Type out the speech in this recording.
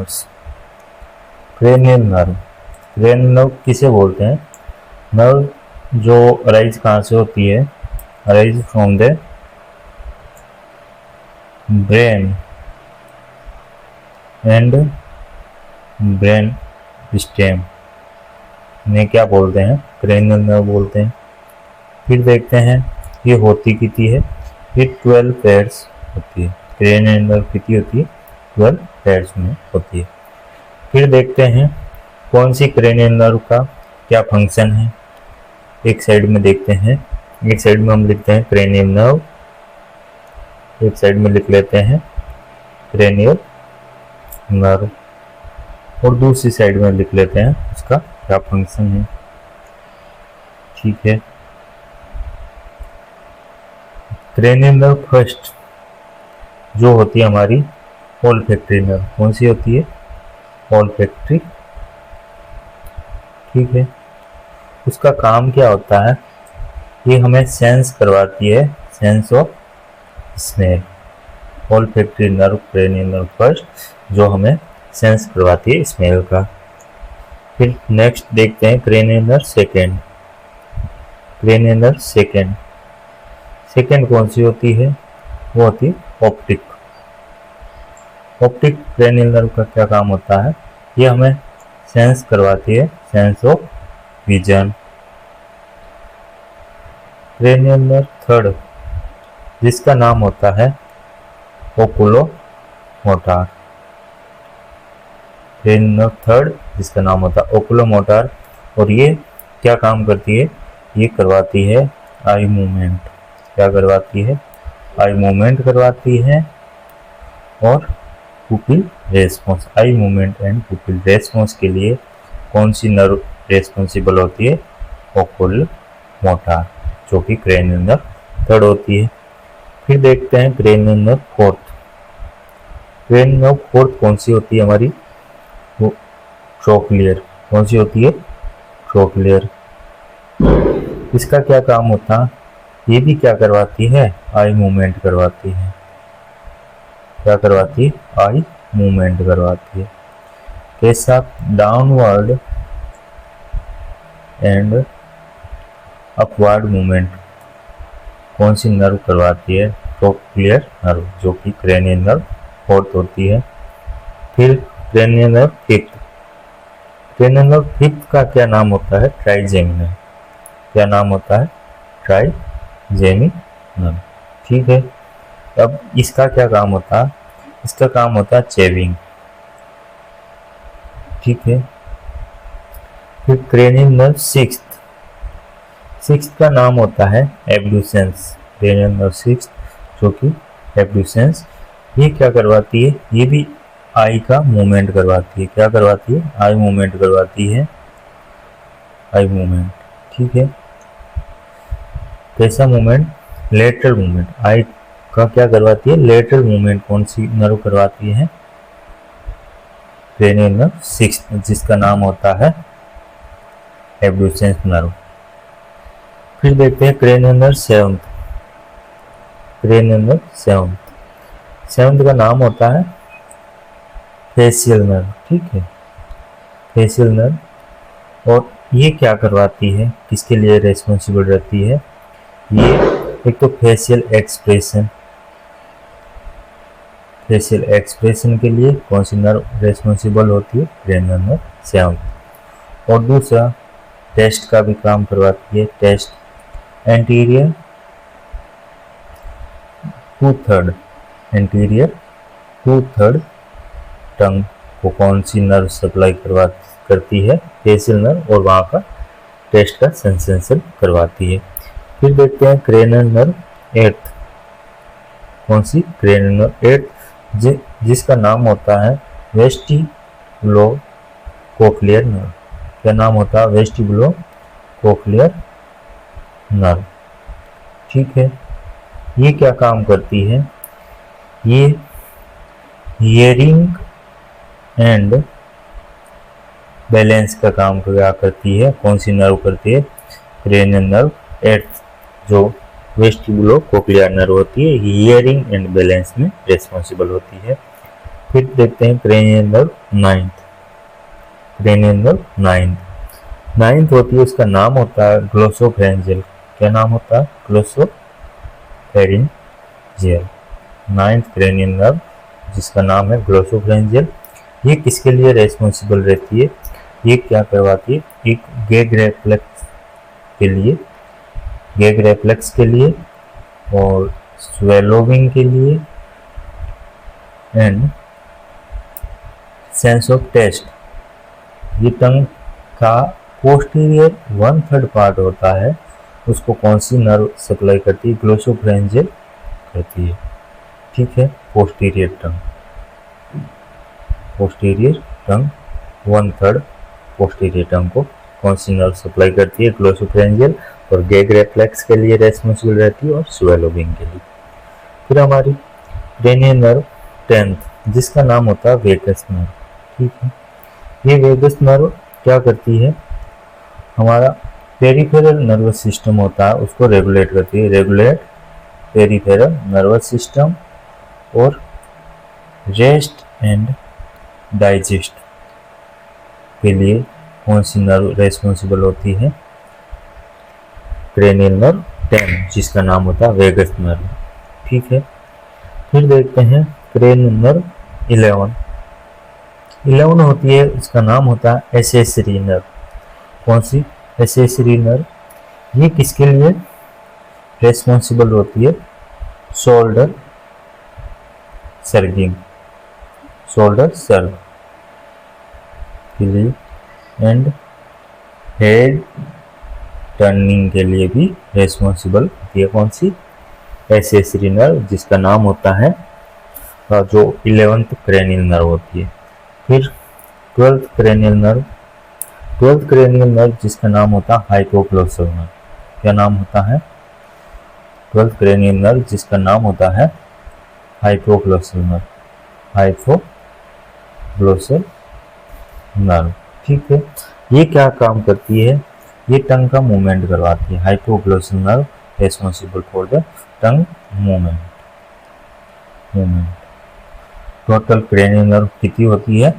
Cranial nerve. Cranial nerve किसे बोलते हैं? नर्व जो अराइज कहाँ से होती है? Arise from the brain and brain stem ने क्या बोलते हैं? क्रेनियल नर्व बोलते हैं। फिर देखते हैं ये होती कितनी है। ये 12 पेयर्स होती है। क्रेनियल नर्व कितनी होती है? 12 पेयर्स में होती है। फिर देखते हैं कौन सी क्रेनियल नर्व का क्या फंक्शन है। एक साइड में देखते हैं, एक साइड में हम लिखते हैं क्रेनियल नर्व, एक साइड में लिख लेते हैं क्रेनियल नर्व, और दूसरी साइड में लिख लेते हैं उसका क्या फंक्शन है। ठीक है। क्रेनियल नर्व फर्स्ट जो होती है हमारी ओल्फैक्टरी नर्व। कौन सी होती है? ओल्फैक्टरी। ठीक है। उसका काम क्या होता है? ये हमें सेंस करवाती है, sense of smell. Olfactory nerve cranial nerve first जो हमें सेंस करवाती है स्मेल का। फिर नेक्स्ट देखते हैं cranial nerve second. Cranial nerve second, second कौन सी होती है? वो होती है ऑप्टिक। ऑप्टिक क्रेनियल नर्व का क्या काम होता है? ये हमें सेंस करवाती है, sense of vision. Cranial nerve third जिसका नाम होता है ओकुलोमोटर। क्रेनियल नर्व थर्ड जिसका नाम होता है ओकुलोमोटर, और ये क्या काम करती है? ये करवाती है आई मूवमेंट। क्या करवाती है? आई मूवमेंट करवाती है और pupil response. Eye movement and pupil response के लिए कौन सी नर्व रेस्पॉन्सिबल होती है? ओकुलोमोटर, जो कि क्रेनियल नर्व थर्ड होती है। फिर देखते हैं cranial nerve fourth. Cranial nerve fourth कौन सी होती है हमारी? वो ट्रोक्लियर। कौन सी होती है? ट्रोक्लियर। इसका क्या काम होता है? ये भी क्या करवाती है? आई मूवमेंट करवाती है। क्या करवाती है? आई मूवमेंट करवाती है। कैसा? डाउनवर्ड एंड अपवर्ड मूवमेंट कौन सी नर्व करवाती है? ट्रोक्लियर नर्व, जो कि क्रेनियल नर्व फोर्थ होती है। फिर cranial nerve fifth. Cranial nerve fifth का क्या नाम होता है? ट्राइजेमिनल। क्या नाम होता है? ट्राइजेमिनल। ठीक है। अब इसका क्या काम होता है? इसका काम होता है चेविंग। ठीक है। फिर क्रेनियल नर्व सिक्स्थ। सिक्स्थ का नाम होता है एब्ड्यूसेंस। क्रेनियल नर्व सिक्स्थ जो कि एब्ड्यूसेंस, ये क्या करवाती है? ये भी आई का मूवमेंट करवाती है। क्या करवाती है? आई मूवमेंट करवाती है। Eye movement. ठीक है। कैसा मूवमेंट? Lateral movement. आई का क्या करवाती है? लेटरल मूवमेंट कौन सी नर्व करवाती है? क्रेनियल नर्व सिक्स्थ, जिसका नाम होता है एब्ड्यूसेंस नर्व। फिर देखते हैं cranial nerve seventh. Cranial nerve seventh, seventh का नाम होता है फेशियल नर्व। ठीक है, फेशियल नर्व। और ये क्या करवाती है? किसके लिए रेस्पॉन्सिबल रहती है? ये एक तो फेशियल एक्सप्रेशन, फेशियल एक्सप्रेशन के लिए कौन सी नर्व रेस्पॉन्सिबल होती है? Cranial nerve seventh. और दूसरा टेस्ट का भी काम करवाती है। Test anterior two third, anterior two third tongue को कौन सी नर्व सप्लाई करती है? फेशियल नर्व, और वहाँ का टेस्ट का सेंसेशन करवाती है। फिर देखते हैं क्रेनियल नर्व एट्थ। कौन सी? क्रेनियल नर्व एट्थ, जिसका नाम होता है वेस्टिबुलो कोक्लियर नर्व। क्या नाम होता है? वेस्टिबुलो कोक्लियर नर्व। ठीक है। ये क्या काम करती है? ये हियरिंग एंड बैलेंस का काम क्या करती है? कौन सी नर्व करती है? क्रेनियल नर्व एट्थ जो वेस्टिबुलो कोक्लियर नर्व होती है, हियरिंग एंड बैलेंस में रेस्पॉन्सिबल होती है। फिर देखते हैं cranial nerve ninth. Cranial nerve ninth होती है, उसका नाम होता है ग्लोसोफेरेंजियल। क्या नाम होता है? ग्लोसोफेरेंजियल। नाइन्थ क्रेनियल नर्व जिसका नाम है ग्लोसोफेरेंजियल, ये किसके लिए रेस्पॉन्सिबल रहती है? ये क्या करवाती है? एक गैग रेफ्लेक्स के लिए और स्वेलोविंग के लिए एंड सेंस ऑफ टेस्ट। ये टंग का पोस्टीरियर 1/3 पार्ट होता है, उसको कौन सी नर्व सप्लाई करती है? ग्लोसोफेरेंजियल करती है। ठीक है, पोस्टीरियर टंग 1/3 पोस्टीरियर टंग को कौन सी नर्व सप्लाई करती है? ग्लोसोफेरेंजियल, और गैग रेफ्लेक्स के लिए रेस्पॉन्सिबल रहती है और स्वेलोविंग के लिए। फिर हमारी क्रेनियल नर्व 10th जिसका नाम होता है वेगस नर्व। ठीक है, ये वेगस नर्व क्या करती है? हमारा पेरिफेरल नर्वस सिस्टम होता है, उसको रेगुलेट करती है। रेगुलेट पेरिफेरल नर्वस सिस्टम और रेस्ट एंड डाइजेस्ट के लिए कौन सी नर्व रेस्पॉन्सिबल होती है? क्रेनियल नर्व 10 जिसका नाम होता है वेगस नर्व। ठीक है, फिर देखते हैं क्रेनियल नर्व 11 होती है, उसका नाम होता है एसेसरी नर्व। कौन सी? Accessory nerve. ये किसके लिए रेस्पॉन्सिबल होती है? शोल्डर सर्गिंग, शोल्डर सर्ग के लिए एंड हेड टर्निंग के लिए भी रेस्पॉन्सिबल होती है। कौन सी? एसेसरी नर्व जिसका नाम होता है जो 11th क्रेनियल नर्व होती है। फिर 12th क्रेनियल नर्व जिसका नाम होता है हाइपोग्लोसल नर्व। क्या नाम होता है? 12th क्रेनियल नर्व जिसका नाम होता है हाइपोग्लोसल नर्व। ठीक है, ये क्या काम करती है? ये टंग का मूवमेंट करवाती है। Hypoglossal nerve responsible for the tongue movement. Total cranial nerve कितनी होती है?